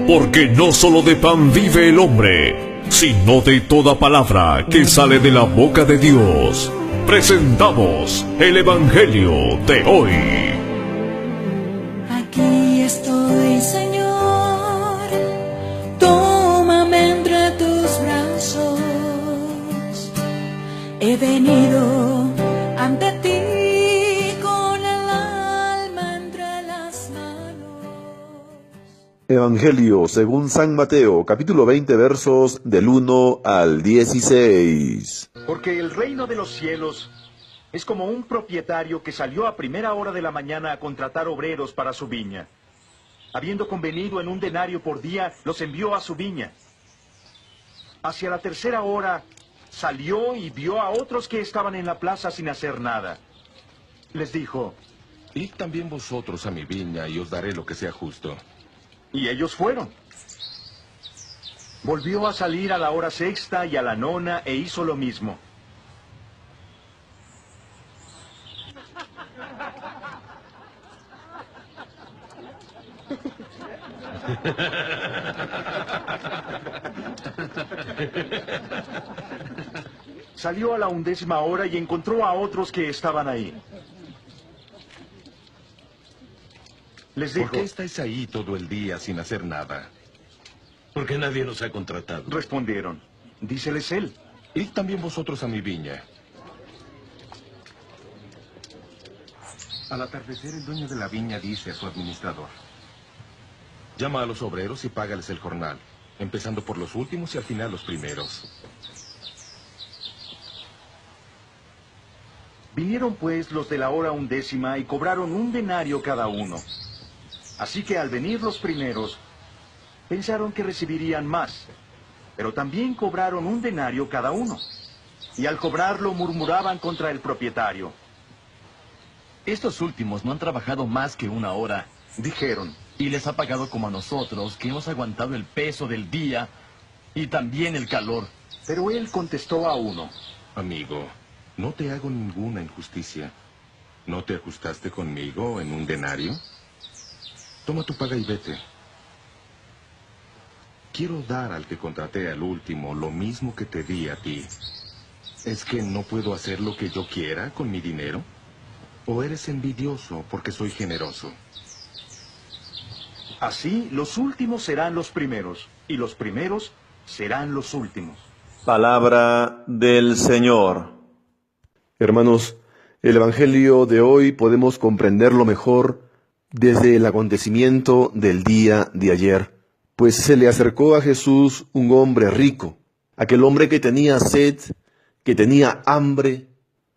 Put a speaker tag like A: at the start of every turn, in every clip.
A: Porque no solo de pan vive el hombre, sino de toda palabra que sale de la boca de Dios. Presentamos el Evangelio de hoy.
B: Aquí estoy, Señor, tómame entre tus brazos. He venido ante ti con el alma entre las manos.
C: Evangelio según San Mateo, capítulo 20, versos del 1 al 16.
D: Porque el reino de los cielos es como un propietario que salió a primera hora de la mañana a contratar obreros para su viña. Habiendo convenido en un denario por día, los envió a su viña. Hacia la tercera hora salió y vio a otros que estaban en la plaza sin hacer nada. Les dijo:
E: Id también vosotros a mi viña y os daré lo que sea justo.
D: Y ellos fueron. Volvió a salir a la hora sexta y a la nona e hizo lo mismo. Salió a la 11ª hora y encontró a otros que estaban ahí. Les dijo:
E: ¿Por qué estáis ahí todo el día sin hacer nada?
F: Porque nadie nos ha contratado.
D: Respondieron. Díceles él:
E: Id también vosotros a mi viña. Al atardecer, el dueño de la viña dice a su administrador: llama a los obreros y págales el jornal, empezando por los últimos y al final los primeros.
D: Vinieron pues los de la hora 11ª y cobraron un denario cada uno. Así que al venir los primeros, pensaron que recibirían más, pero también cobraron un denario cada uno. Y al cobrarlo murmuraban contra el propietario.
G: Estos últimos no han trabajado más que una hora,
D: Dijeron.
G: y les ha pagado como a nosotros, que hemos aguantado el peso del día y también el calor.
D: Pero él contestó a uno:
E: Amigo, no te hago ninguna injusticia. ¿No te ajustaste conmigo en un denario? Toma tu paga y vete. Quiero dar al que contraté al último lo mismo que te di a ti. ¿Es que no puedo hacer lo que yo quiera con mi dinero? ¿O eres envidioso porque soy generoso?
D: Así los últimos serán los primeros, y los primeros serán los últimos.
C: Palabra del Señor. Hermanos, el Evangelio de hoy podemos comprenderlo mejor desde el acontecimiento del día de ayer, pues se le acercó a Jesús un hombre rico, aquel hombre que tenía sed, que tenía hambre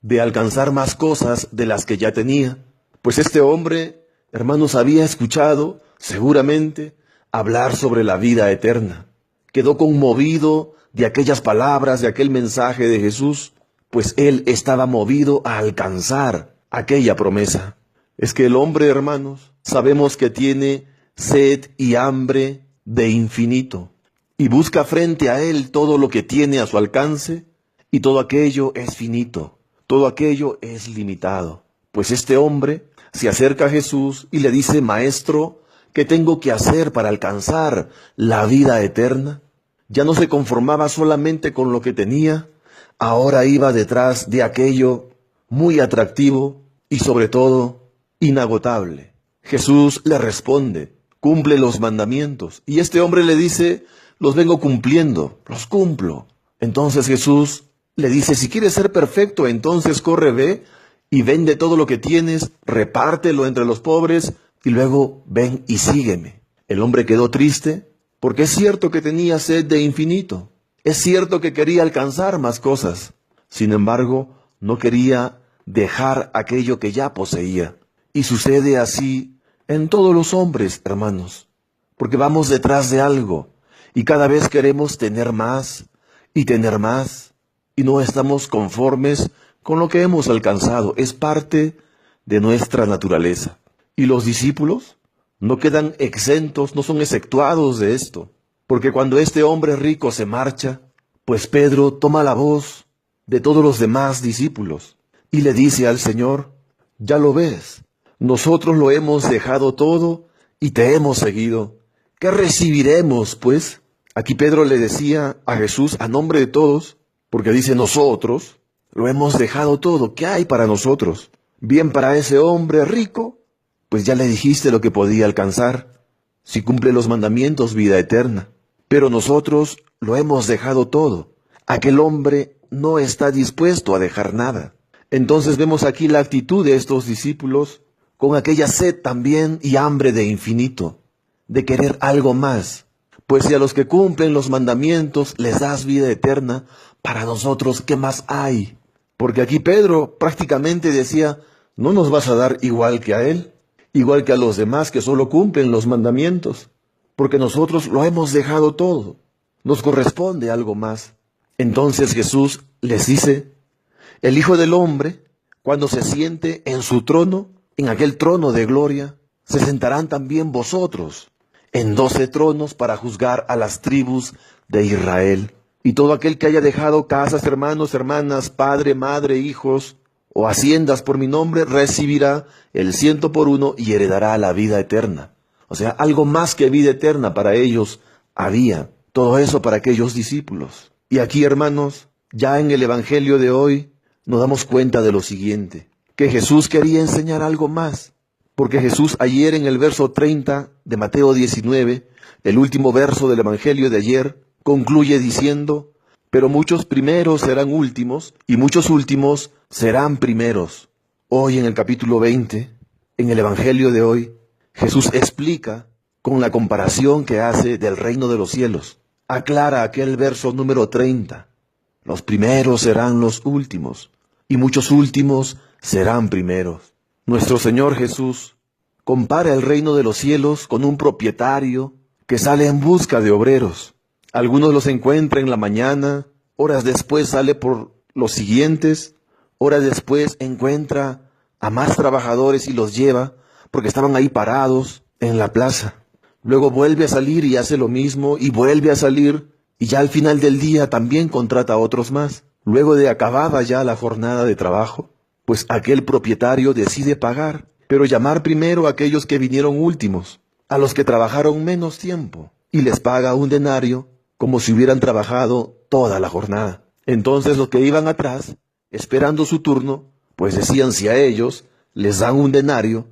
C: de alcanzar más cosas de las que ya tenía. Pues este hombre, hermanos, había escuchado, seguramente, hablar sobre la vida eterna. Quedó conmovido de aquellas palabras, de aquel mensaje de Jesús, pues él estaba movido a alcanzar aquella promesa. Es que el hombre, hermanos, sabemos que tiene sed y hambre de infinito, y busca frente a él todo lo que tiene a su alcance, y todo aquello es finito, todo aquello es limitado. Pues este hombre se acerca a Jesús y le dice: Maestro, ¿qué tengo que hacer para alcanzar la vida eterna? Ya no se conformaba solamente con lo que tenía, ahora iba detrás de aquello muy atractivo y sobre todo inagotable. Jesús le responde: cumple los mandamientos. Y este hombre le dice: los vengo cumpliendo, los cumplo. Entonces Jesús le dice: si quieres ser perfecto, entonces corre, ve y vende todo lo que tienes, repártelo entre los pobres y luego ven y sígueme. El hombre quedó triste porque es cierto que tenía sed de infinito. Es cierto que quería alcanzar más cosas. Sin embargo, no quería dejar aquello que ya poseía. Y sucede así en todos los hombres, hermanos, porque vamos detrás de algo y cada vez queremos tener más y no estamos conformes con lo que hemos alcanzado. Es parte de nuestra naturaleza. Y los discípulos no quedan exentos, no son exceptuados de esto, porque cuando este hombre rico se marcha, pues Pedro toma la voz de todos los demás discípulos y le dice al Señor: ya lo ves, nosotros lo hemos dejado todo y te hemos seguido. ¿Qué recibiremos, pues? Aquí Pedro le decía a Jesús a nombre de todos, porque dice nosotros, lo hemos dejado todo. ¿Qué hay para nosotros? Bien, para ese hombre rico, pues ya le dijiste lo que podía alcanzar. Si cumple los mandamientos, vida eterna. Pero nosotros lo hemos dejado todo. Aquel hombre no está dispuesto a dejar nada. Entonces vemos aquí la actitud de estos discípulos con aquella sed también y hambre de infinito, de querer algo más. Pues si a los que cumplen los mandamientos les das vida eterna, para nosotros, ¿qué más hay? Porque aquí Pedro prácticamente decía, no nos vas a dar igual que a él, igual que a los demás que solo cumplen los mandamientos, porque nosotros lo hemos dejado todo, nos corresponde algo más. Entonces Jesús les dice, el Hijo del Hombre, cuando se siente en su trono, en aquel trono de gloria, se sentarán también vosotros en 12 tronos para juzgar a las tribus de Israel. Y todo aquel que haya dejado casas, hermanos, hermanas, padre, madre, hijos o haciendas por mi nombre, recibirá el 100 por 1 y heredará la vida eterna. O sea, algo más que vida eterna para ellos había. Todo eso para aquellos discípulos. Y aquí, hermanos, ya en el Evangelio de hoy, nos damos cuenta de lo siguiente, que Jesús quería enseñar algo más. Porque Jesús ayer en el verso 30 de Mateo 19, el último verso del Evangelio de ayer, concluye diciendo, pero muchos primeros serán últimos y muchos últimos serán primeros. Hoy en el capítulo 20, en el Evangelio de hoy, Jesús explica con la comparación que hace del reino de los cielos. Aclara aquel verso número 30. Los primeros serán los últimos y muchos últimos serán primeros. Nuestro Señor Jesús compara el reino de los cielos con un propietario que sale en busca de obreros. Algunos los encuentra en la mañana, horas después sale por los siguientes, horas después encuentra a más trabajadores y los lleva porque estaban ahí parados en la plaza. Luego vuelve a salir y hace lo mismo y vuelve a salir y ya al final del día también contrata a otros más. Luego de acabada ya la jornada de trabajo, pues aquel propietario decide pagar, pero llamar primero a aquellos que vinieron últimos, a los que trabajaron menos tiempo, y les paga un denario como si hubieran trabajado toda la jornada. Entonces los que iban atrás, esperando su turno, pues decían si a ellos les dan un denario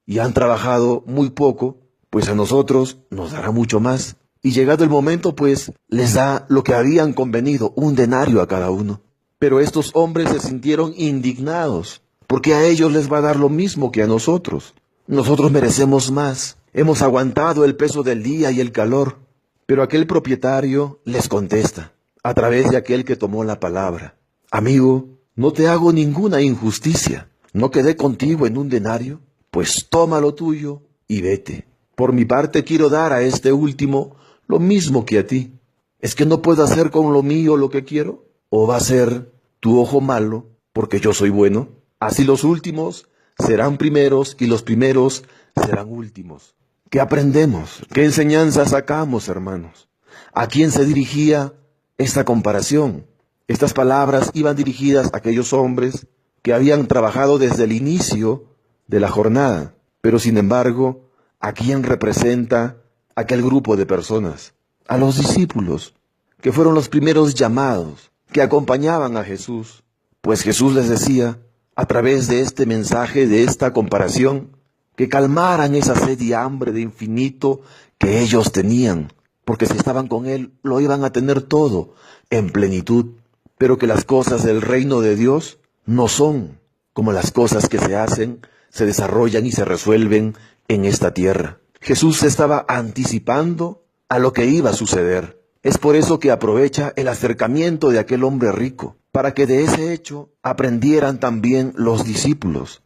C: y han trabajado muy poco, pues a nosotros nos dará mucho más. Y llegado el momento, pues les da lo que habían convenido, un denario a cada uno. Pero estos hombres se sintieron indignados, porque a ellos les va a dar lo mismo que a nosotros. Nosotros merecemos más, hemos aguantado el peso del día y el calor. Pero aquel propietario les contesta, a través de aquel que tomó la palabra, amigo, no te hago ninguna injusticia, ¿no quedé contigo en un denario? Pues toma lo tuyo y vete. Por mi parte quiero dar a este último lo mismo que a ti. ¿Es que no puedo hacer con lo mío lo que quiero? ¿O va a ser tu ojo malo porque yo soy bueno? Así los últimos serán primeros y los primeros serán últimos. ¿Qué aprendemos? ¿Qué enseñanza sacamos, hermanos? ¿A quién se dirigía esta comparación? Estas palabras iban dirigidas a aquellos hombres que habían trabajado desde el inicio de la jornada. Pero sin embargo, ¿a quién representa aquel grupo de personas? A los discípulos, que fueron los primeros llamados, que acompañaban a Jesús. Pues Jesús les decía, a través de este mensaje, de esta comparación, que calmaran esa sed y hambre de infinito que ellos tenían, porque si estaban con Él, lo iban a tener todo en plenitud, pero que las cosas del reino de Dios no son como las cosas que se hacen, se desarrollan y se resuelven en esta tierra. Jesús se estaba anticipando a lo que iba a suceder. Es por eso que aprovecha el acercamiento de aquel hombre rico, para que de ese hecho aprendieran también los discípulos,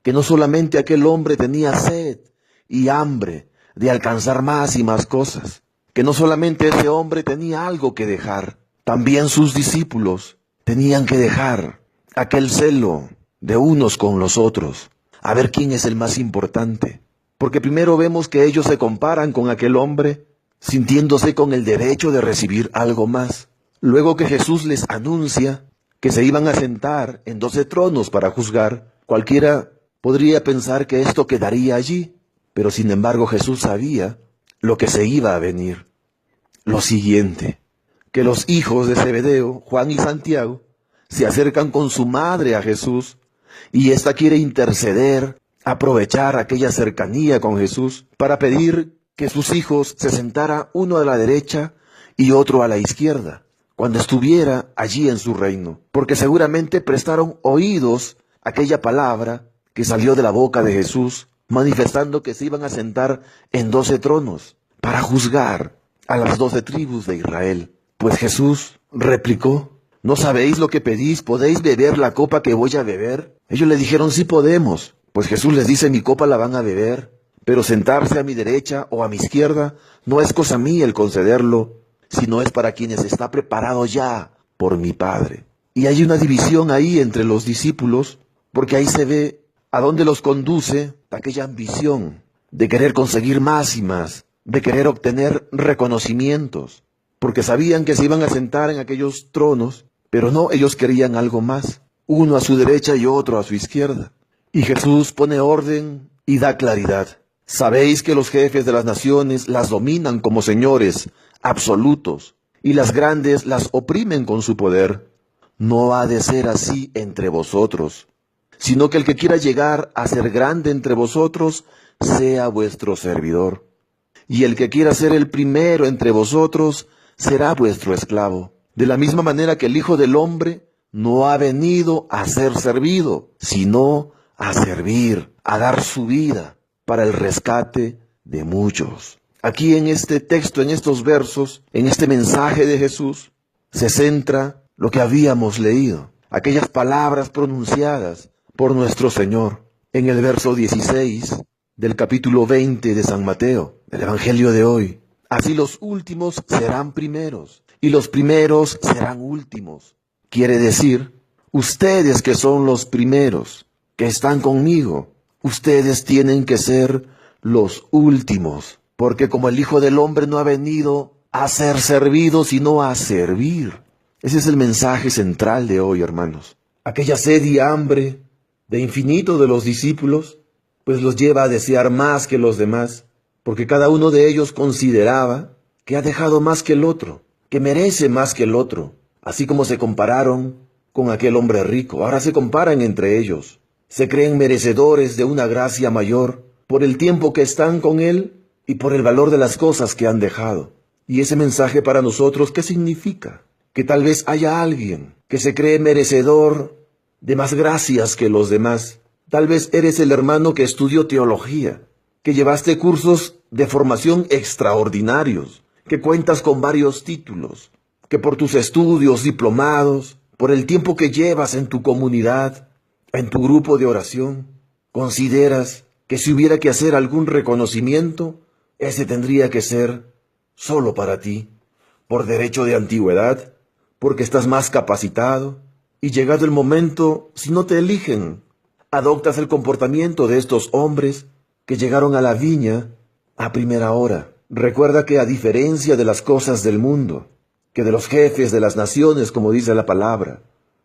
C: que no solamente aquel hombre tenía sed y hambre de alcanzar más y más cosas, que no solamente ese hombre tenía algo que dejar, también sus discípulos tenían que dejar aquel celo de unos con los otros, a ver quién es el más importante. Porque primero vemos que ellos se comparan con aquel hombre, sintiéndose con el derecho de recibir algo más. Luego que Jesús les anuncia que se iban a sentar en 12 tronos para juzgar, cualquiera podría pensar que esto quedaría allí. Pero sin embargo Jesús sabía lo que se iba a venir. Lo siguiente, que los hijos de Zebedeo, Juan y Santiago, se acercan con su madre a Jesús y ésta quiere interceder, aprovechar aquella cercanía con Jesús para pedir que sus hijos se sentara uno a la derecha y otro a la izquierda, cuando estuviera allí en su reino, porque seguramente prestaron oídos a aquella palabra que salió de la boca de Jesús, manifestando que se iban a sentar en 12 tronos para juzgar a las 12 tribus de Israel. Pues Jesús replicó: ¿no sabéis lo que pedís? ¿Podéis beber la copa que voy a beber? Ellos le dijeron: sí podemos. Pues Jesús les dice: mi copa la van a beber, pero sentarse a mi derecha o a mi izquierda no es cosa mía el concederlo, sino es para quienes está preparado ya por mi Padre. Y hay una división ahí entre los discípulos, porque ahí se ve a dónde los conduce aquella ambición de querer conseguir más y más, de querer obtener reconocimientos, porque sabían que se iban a sentar en aquellos tronos, pero no, ellos querían algo más, uno a su derecha y otro a su izquierda. Y Jesús pone orden y da claridad. Sabéis que los jefes de las naciones las dominan como señores absolutos, y las grandes las oprimen con su poder. No ha de ser así entre vosotros, sino que el que quiera llegar a ser grande entre vosotros, sea vuestro servidor. Y el que quiera ser el primero entre vosotros, será vuestro esclavo. De la misma manera que el Hijo del Hombre no ha venido a ser servido, sino a servir, a dar su vida para el rescate de muchos. Aquí en este texto, en estos versos, en este mensaje de Jesús, se centra lo que habíamos leído, aquellas palabras pronunciadas por nuestro Señor en el verso 16 del capítulo 20 de San Mateo, del Evangelio de hoy. Así los últimos serán primeros y los primeros serán últimos. Quiere decir, ustedes que son los primeros, que están conmigo, ustedes tienen que ser los últimos, porque como el Hijo del Hombre no ha venido a ser servido, sino a servir. Ese es el mensaje central de hoy, hermanos. Aquella sed y hambre de infinito de los discípulos, pues los lleva a desear más que los demás, porque cada uno de ellos consideraba que ha dejado más que el otro, que merece más que el otro, así como se compararon con aquel hombre rico. Ahora se comparan entre ellos, se creen merecedores de una gracia mayor por el tiempo que están con él y por el valor de las cosas que han dejado. Y ese mensaje para nosotros, ¿qué significa? Que tal vez haya alguien que se cree merecedor de más gracias que los demás. Tal vez eres el hermano que estudió teología, que llevaste cursos de formación extraordinarios, que cuentas con varios títulos, que por tus estudios, diplomados, por el tiempo que llevas en tu comunidad, en tu grupo de oración, consideras que si hubiera que hacer algún reconocimiento, ese tendría que ser solo para ti, por derecho de antigüedad, porque estás más capacitado, y llegado el momento, si no te eligen, adoptas el comportamiento de estos hombres que llegaron a la viña a primera hora. Recuerda que a diferencia de las cosas del mundo, que de los jefes de las naciones, como dice la palabra,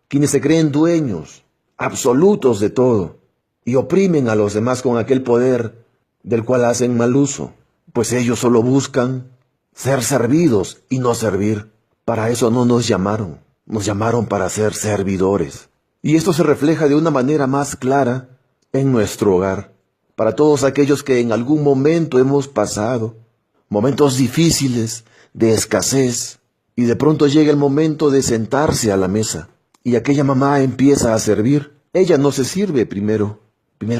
C: quienes se creen dueños absolutos de todo y oprimen a los demás con aquel poder del cual hacen mal uso, pues ellos solo buscan ser servidos y no servir. Para eso no nos llamaron para ser servidores. Y esto se refleja de una manera más clara en nuestro hogar, para todos aquellos que en algún momento hemos pasado momentos difíciles, de escasez, y de pronto llega el momento de sentarse a la mesa, y aquella mamá empieza a servir. Ella no se sirve primero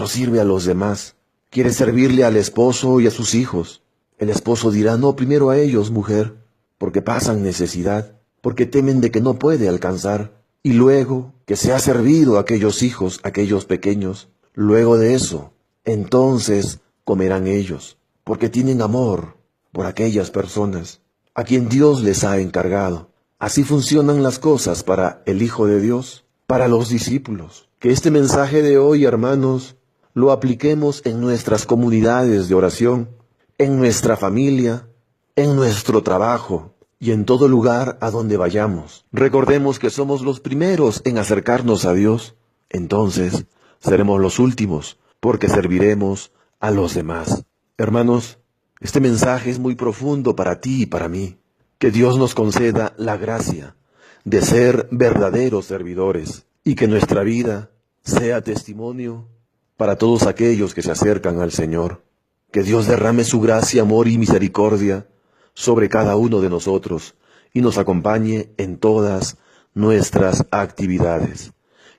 C: sirve a los demás. Quiere servirle al esposo y a sus hijos. El esposo dirá: no, primero a ellos, mujer, porque pasan necesidad, porque temen de que no puede alcanzar. Y luego que se ha servido a aquellos hijos, aquellos pequeños, luego de eso, entonces comerán ellos, porque tienen amor por aquellas personas a quien Dios les ha encargado. Así funcionan las cosas para el Hijo de Dios, para los discípulos. Que este mensaje de hoy, hermanos, lo apliquemos en nuestras comunidades de oración, en nuestra familia, en nuestro trabajo y en todo lugar a donde vayamos. Recordemos que somos los primeros en acercarnos a Dios. Entonces seremos los últimos, porque serviremos a los demás. Hermanos, este mensaje es muy profundo para ti y para mí. Que Dios nos conceda la gracia de ser verdaderos servidores y que nuestra vida sea testimonio para todos aquellos que se acercan al Señor. Que Dios derrame su gracia, amor y misericordia sobre cada uno de nosotros y nos acompañe en todas nuestras actividades.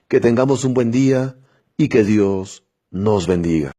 C: Que tengamos un buen día y que Dios nos bendiga.